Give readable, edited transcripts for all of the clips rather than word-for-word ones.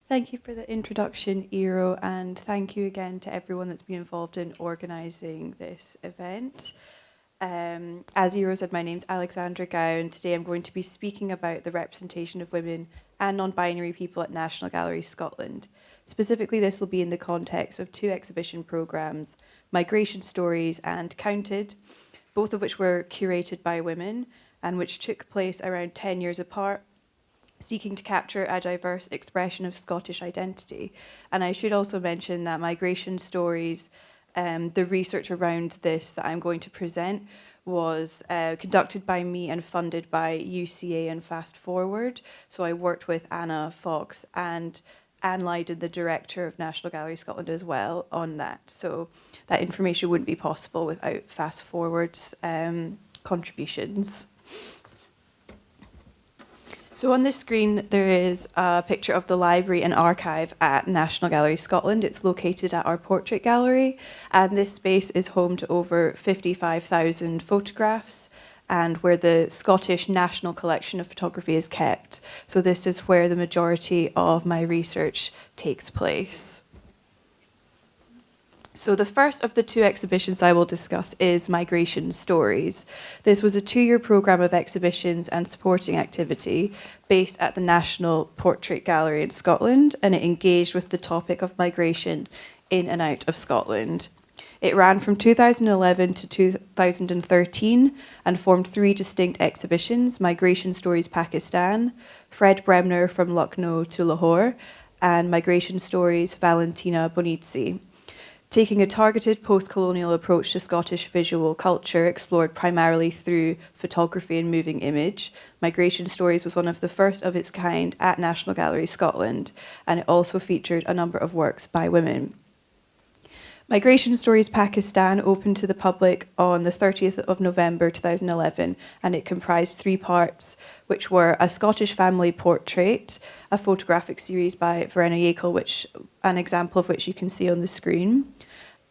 Thank you for the introduction, Eero, and thank you again to everyone that's been involved in organising this event. As Eero said, my name's Alexandra Gow, and today I'm going to be speaking about the representation of women and non-binary people at National Gallery Scotland. Specifically, this will be in the context of two exhibition programmes, Migration Stories and Counted, both of which were curated by women and which took place around 10 years apart, seeking to capture a diverse expression of Scottish identity. And I should also mention that Migration Stories, the research around this that I'm going to present, was conducted by me and funded by UCA and Fast Forward. So I worked with Anna Fox and Anne Lydon, the director of National Gallery Scotland, as well on that. So that information wouldn't be possible without Fast Forward's contributions. So on this screen, there is a picture of the library and archive at National Gallery Scotland. It's located at our portrait gallery, and this space is home to over 55,000 photographs and where the Scottish National Collection of Photography is kept. So this is where the majority of my research takes place. So the first of the two exhibitions I will discuss is Migration Stories. This was a 2-year programme of exhibitions and supporting activity based at the National Portrait Gallery in Scotland, and it engaged with the topic of migration in and out of Scotland. It ran from 2011 to 2013 and formed 3 distinct exhibitions: Migration Stories Pakistan, Fred Bremner from Lucknow to Lahore, and Migration Stories Valentina Bonizzi. Taking a targeted post-colonial approach to Scottish visual culture explored primarily through photography and moving image, Migration Stories was one of the first of its kind at National Gallery Scotland, and it also featured a number of works by women. Migration Stories Pakistan opened to the public on the 30th of November 2011, and it comprised 3 parts, which were a Scottish family portrait, a photographic series by Verena Yackel, an example of which you can see on the screen,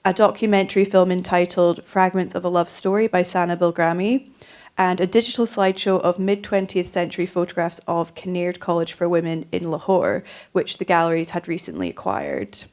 a documentary film entitled Fragments of a Love Story by Sana Bilgrami, and a digital slideshow of mid-20th century photographs of Kinnaird College for Women in Lahore, which the galleries had recently acquired.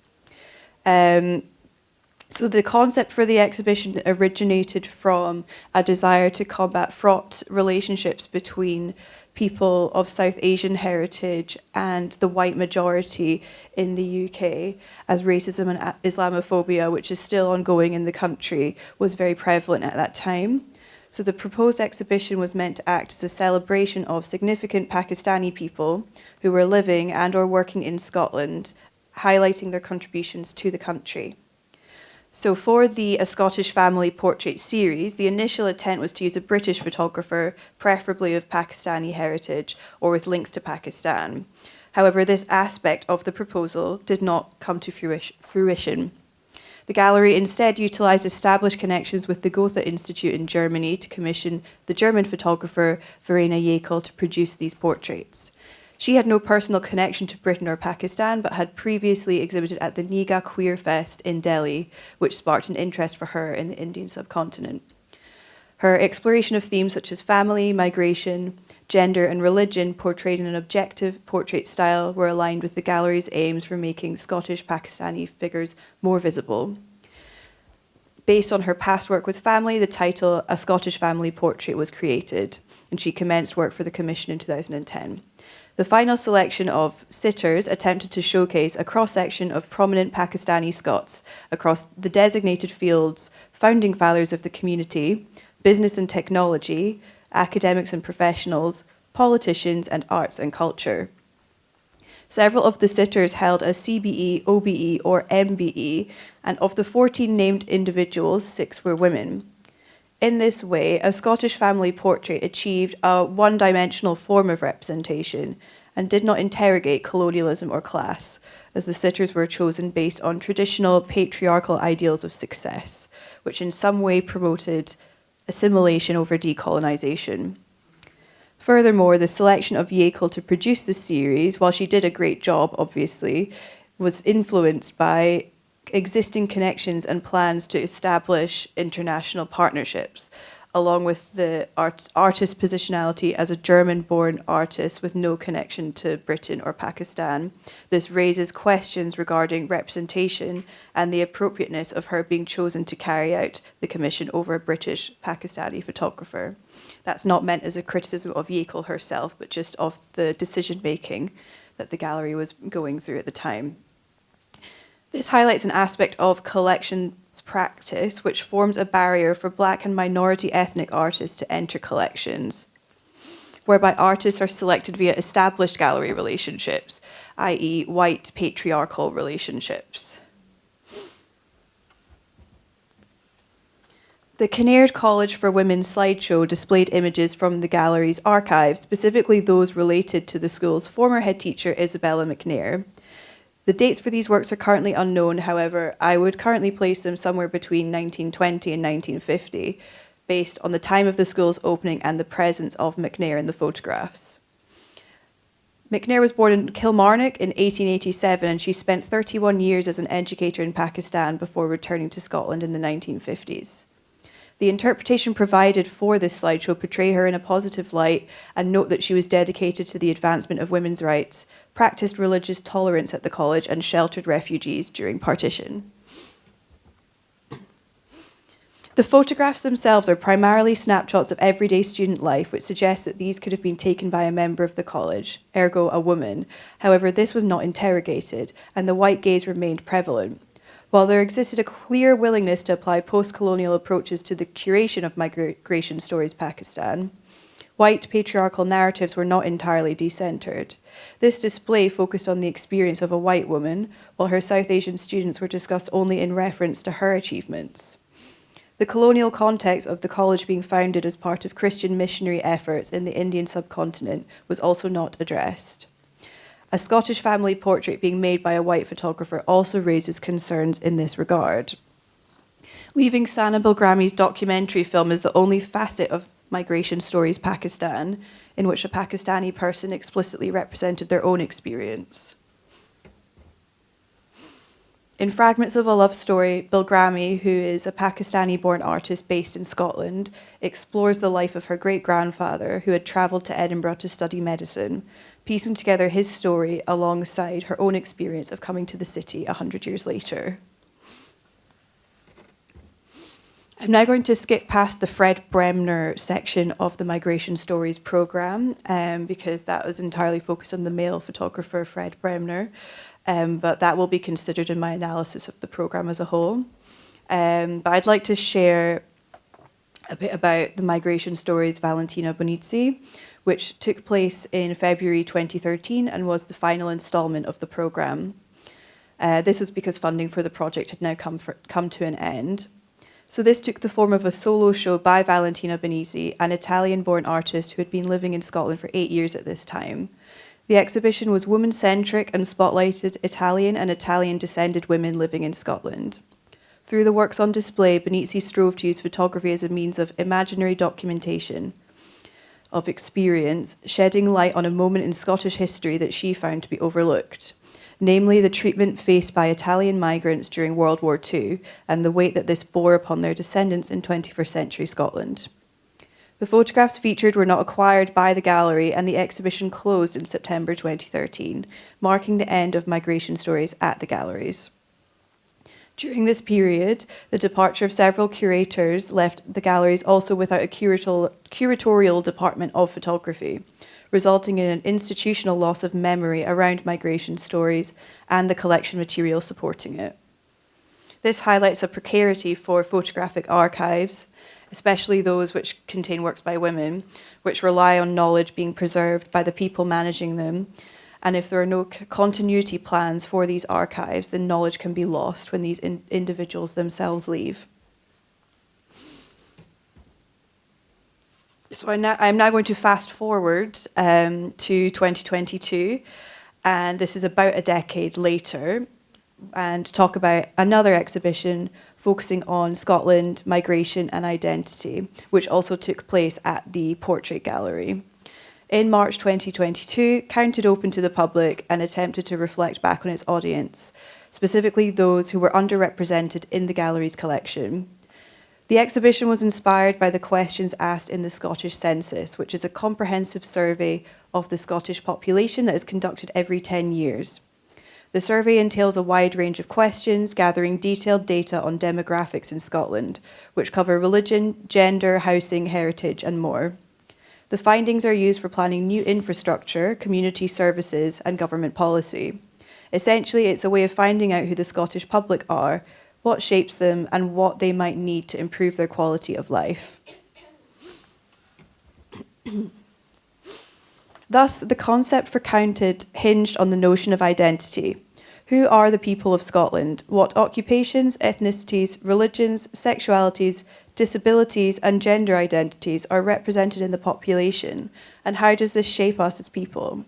So the concept for the exhibition originated from a desire to combat fraught relationships between people of South Asian heritage and the white majority in the UK, as racism and Islamophobia, which is still ongoing in the country, was very prevalent at that time. So the proposed exhibition was meant to act as a celebration of significant Pakistani people who were living and or working in Scotland, highlighting their contributions to the country. So for the A Scottish Family Portrait series, the initial intent was to use a British photographer, preferably of Pakistani heritage or with links to Pakistan. However, this aspect of the proposal did not come to fruition. The gallery instead utilised established connections with the Goethe Institute in Germany to commission the German photographer Verena Yackel to produce these portraits. She had no personal connection to Britain or Pakistan, but had previously exhibited at the Niga Queer Fest in Delhi, which sparked an interest for her in the Indian subcontinent. Her exploration of themes such as family, migration, gender, and religion, portrayed in an objective portrait style, were aligned with the gallery's aims for making Scottish Pakistani figures more visible. Based on her past work with family, the title A Scottish Family Portrait was created, and she commenced work for the commission in 2010. The final selection of sitters attempted to showcase a cross-section of prominent Pakistani Scots across the designated fields, founding fathers of the community, business and technology, academics and professionals, politicians, and arts and culture. Several of the sitters held a CBE, OBE, or MBE, and of the 14 named individuals, 6 were women. In this way, A Scottish Family Portrait achieved a one-dimensional form of representation and did not interrogate colonialism or class, as the sitters were chosen based on traditional patriarchal ideals of success, which in some way promoted assimilation over decolonisation. Furthermore, the selection of Yackel to produce the series, while she did a great job, obviously, was influenced by existing connections and plans to establish international partnerships. along with the artist's positionality as a German-born artist with no connection to Britain or Pakistan. This raises questions regarding representation and the appropriateness of her being chosen to carry out the commission over a British Pakistani photographer. That's not meant as a criticism of Yekel herself, but just of the decision-making that the gallery was going through at the time. This highlights an aspect of collections practice which forms a barrier for Black and minority ethnic artists to enter collections, whereby artists are selected via established gallery relationships, i.e. white patriarchal relationships. The Kinnaird College for Women slideshow displayed images from the gallery's archives, specifically those related to the school's former head teacher, Isabella McNair. The dates for these works are currently unknown, however, I would currently place them somewhere between 1920 and 1950, based on the time of the school's opening and the presence of McNair in the photographs. McNair was born in Kilmarnock in 1887, and she spent 31 years as an educator in Pakistan before returning to Scotland in the 1950s. The interpretation provided for this slideshow portray her in a positive light and note that she was dedicated to the advancement of women's rights, practiced religious tolerance at the college, and sheltered refugees during partition. The photographs themselves are primarily snapshots of everyday student life, which suggests that these could have been taken by a member of the college, ergo a woman. However, this was not interrogated, and the white gaze remained prevalent. While there existed a clear willingness to apply post-colonial approaches to the curation of migration stories Pakistan, white patriarchal narratives were not entirely decentered. This display focused on the experience of a white woman, while her South Asian students were discussed only in reference to her achievements. The colonial context of the college being founded as part of Christian missionary efforts in the Indian subcontinent was also not addressed. A Scottish family portrait being made by a white photographer also raises concerns in this regard. Leaving Sana Bilgrami's documentary film as the only facet of Migration Stories Pakistan, in which a Pakistani person explicitly represented their own experience. In Fragments of a Love Story, Bilgrami, who is a Pakistani-born artist based in Scotland, explores the life of her great-grandfather, who had travelled to Edinburgh to study medicine, piecing together his story alongside her own experience of coming to the city 100 years later. I'm now going to skip past the Fred Bremner section of the Migration Stories programme, because that was entirely focused on the male photographer Fred Bremner, but that will be considered in my analysis of the programme as a whole. But I'd like to share a bit about the Migration Stories Valentina Bonici, which took place in February 2013 and was the final instalment of the programme. This was because funding for the project had now come to an end. So this took the form of a solo show by Valentina Bonici, an Italian-born artist who had been living in Scotland for 8 years at this time. The exhibition was woman-centric and spotlighted Italian and Italian-descended women living in Scotland. Through the works on display, Bonici strove to use photography as a means of imaginary documentation of experience, shedding light on a moment in Scottish history that she found to be overlooked, namely the treatment faced by Italian migrants during World War II and the weight that this bore upon their descendants in 21st century Scotland. The photographs featured were not acquired by the gallery, and the exhibition closed in September 2013, marking the end of Migration Stories at the galleries. During this period, the departure of several curators left the galleries also without a curatorial department of photography, resulting in an institutional loss of memory around migration stories and the collection material supporting it. This highlights a precarity for photographic archives, especially those which contain works by women, which rely on knowledge being preserved by the people managing them. And if there are no continuity plans for these archives, then knowledge can be lost when these individuals themselves leave. So I'm now going to fast forward to 2022, and this is about a decade later, and talk about another exhibition focusing on Scotland, migration and identity, which also took place at the Portrait Gallery. In March 2022, Counted opened to the public and attempted to reflect back on its audience, specifically those who were underrepresented in the gallery's collection. The exhibition was inspired by the questions asked in the Scottish Census, which is a comprehensive survey of the Scottish population that is conducted every 10 years. The survey entails a wide range of questions, gathering detailed data on demographics in Scotland, which cover religion, gender, housing, heritage, and more. The findings are used for planning new infrastructure, community services, and government policy. Essentially, it's a way of finding out who the Scottish public are, what shapes them, and what they might need to improve their quality of life. Thus, the concept for Counted hinged on the notion of identity. Who are the people of Scotland? What occupations, ethnicities, religions, sexualities, disabilities, and gender identities are represented in the population, and how does this shape us as people?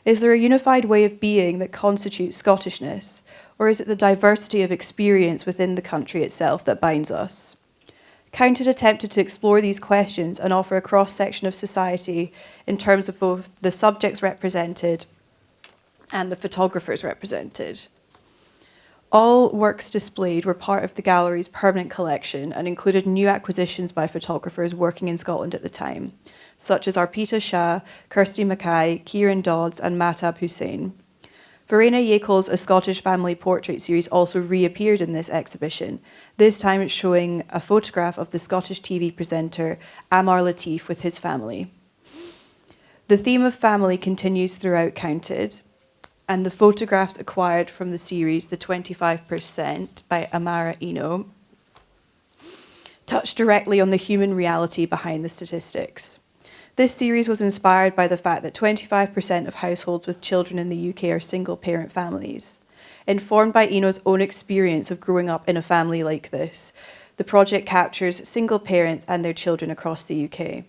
Is there a unified way of being that constitutes Scottishness, or is it the diversity of experience within the country itself that binds us? Counted attempted to explore these questions and offer a cross-section of society in terms of both the subjects represented and the photographers represented. All works displayed were part of the gallery's permanent collection and included new acquisitions by photographers working in Scotland at the time, such as Arpita Shah, Kirsty Mackay, Kieran Dodds, and Mahtab Hussain. Verena Yekel's A Scottish Family Portrait series also reappeared in this exhibition, this time showing a photograph of the Scottish TV presenter Amar Latif with his family. The theme of family continues throughout Counted, and the photographs acquired from the series, The 25% by Amara Eno, touch directly on the human reality behind the statistics. This series was inspired by the fact that 25% of households with children in the UK are single-parent families. Informed by Eno's own experience of growing up in a family like this, the project captures single parents and their children across the UK.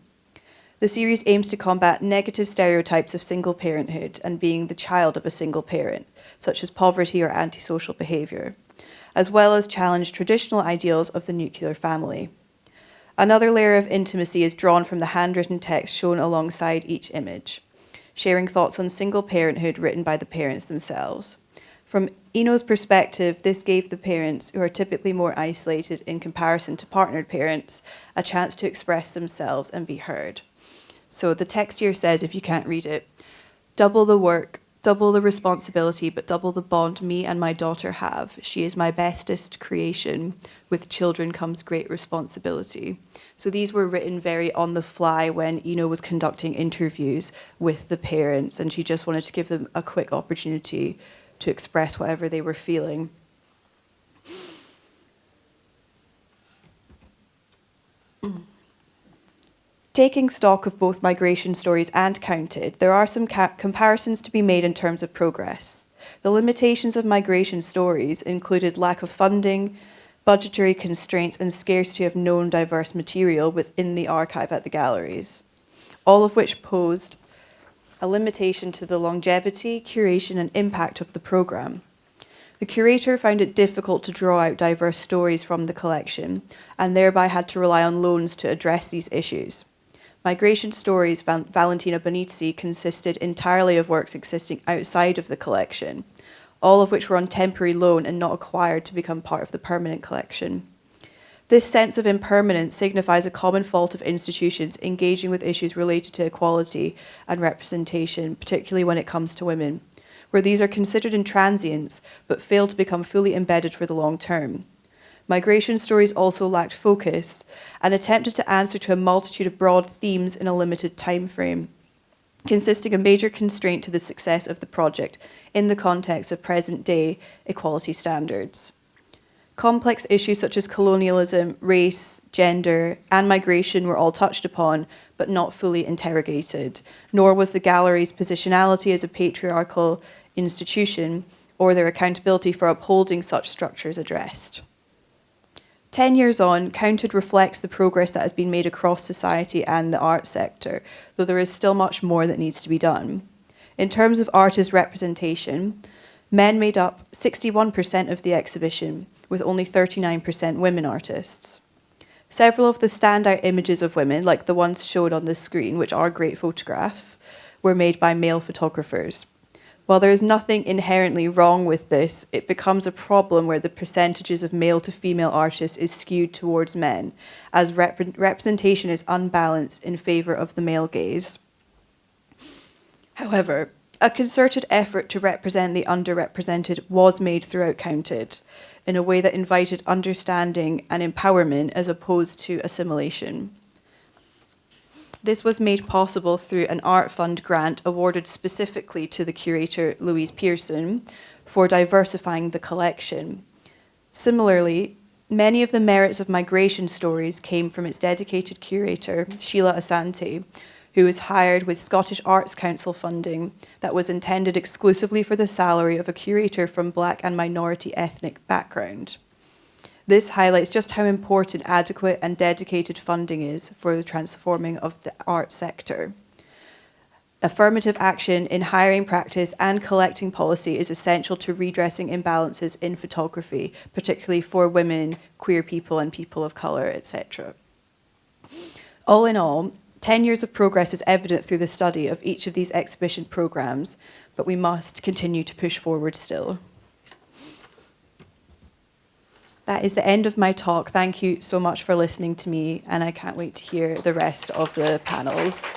The series aims to combat negative stereotypes of single parenthood and being the child of a single parent, such as poverty or antisocial behaviour, as well as challenge traditional ideals of the nuclear family. Another layer of intimacy is drawn from the handwritten text shown alongside each image, sharing thoughts on single parenthood written by the parents themselves. From Eno's perspective, this gave the parents, who are typically more isolated in comparison to partnered parents, a chance to express themselves and be heard. So the text here says, if you can't read it, double the work, double the responsibility, but double the bond me and my daughter have. She is my bestest creation. With children comes great responsibility. So these were written very on the fly when Eno was conducting interviews with the parents, and she just wanted to give them a quick opportunity to express whatever they were feeling. Taking stock of both migration stories and Counted, there are some comparisons to be made in terms of progress. The limitations of migration stories included lack of funding, budgetary constraints, and scarcity of known diverse material within the archive at the galleries, all of which posed a limitation to the longevity, curation, and impact of the programme. The curator found it difficult to draw out diverse stories from the collection, and thereby had to rely on loans to address these issues. Migration Stories, Valentina Bonizzi, consisted entirely of works existing outside of the collection, all of which were on temporary loan and not acquired to become part of the permanent collection. This sense of impermanence signifies a common fault of institutions engaging with issues related to equality and representation, particularly when it comes to women, where these are considered in transience but fail to become fully embedded for the long term. Migration Stories also lacked focus and attempted to answer to a multitude of broad themes in a limited time frame, consisting a major constraint to the success of the project in the context of present-day equality standards. Complex issues such as colonialism, race, gender, and migration were all touched upon, but not fully interrogated, nor was the gallery's positionality as a patriarchal institution or their accountability for upholding such structures addressed. 10 years on, Counted reflects the progress that has been made across society and the art sector, though there is still much more that needs to be done. In terms of artist representation, men made up 61% of the exhibition, with only 39% women artists. Several of the standout images of women, like the ones shown on the screen, which are great photographs, were made by male photographers. While there is nothing inherently wrong with this, it becomes a problem where the percentages of male to female artists is skewed towards men, as representation is unbalanced in favour of the male gaze. However, a concerted effort to represent the underrepresented was made throughout Counted, in a way that invited understanding and empowerment as opposed to assimilation. This was made possible through an Art Fund grant awarded specifically to the curator Louise Pearson for diversifying the collection. Similarly, many of the merits of migration stories came from its dedicated curator, Sheila Asante, who was hired with Scottish Arts Council funding that was intended exclusively for the salary of a curator from Black and minority ethnic background. This highlights just how important adequate and dedicated funding is for the transforming of the art sector. Affirmative action in hiring practice and collecting policy is essential to redressing imbalances in photography, particularly for women, queer people, and people of colour, etc. All in all, 10 years of progress is evident through the study of each of these exhibition programmes, but we must continue to push forward still. That is the end of my talk. Thank you so much for listening to me, and I can't wait to hear the rest of the panels.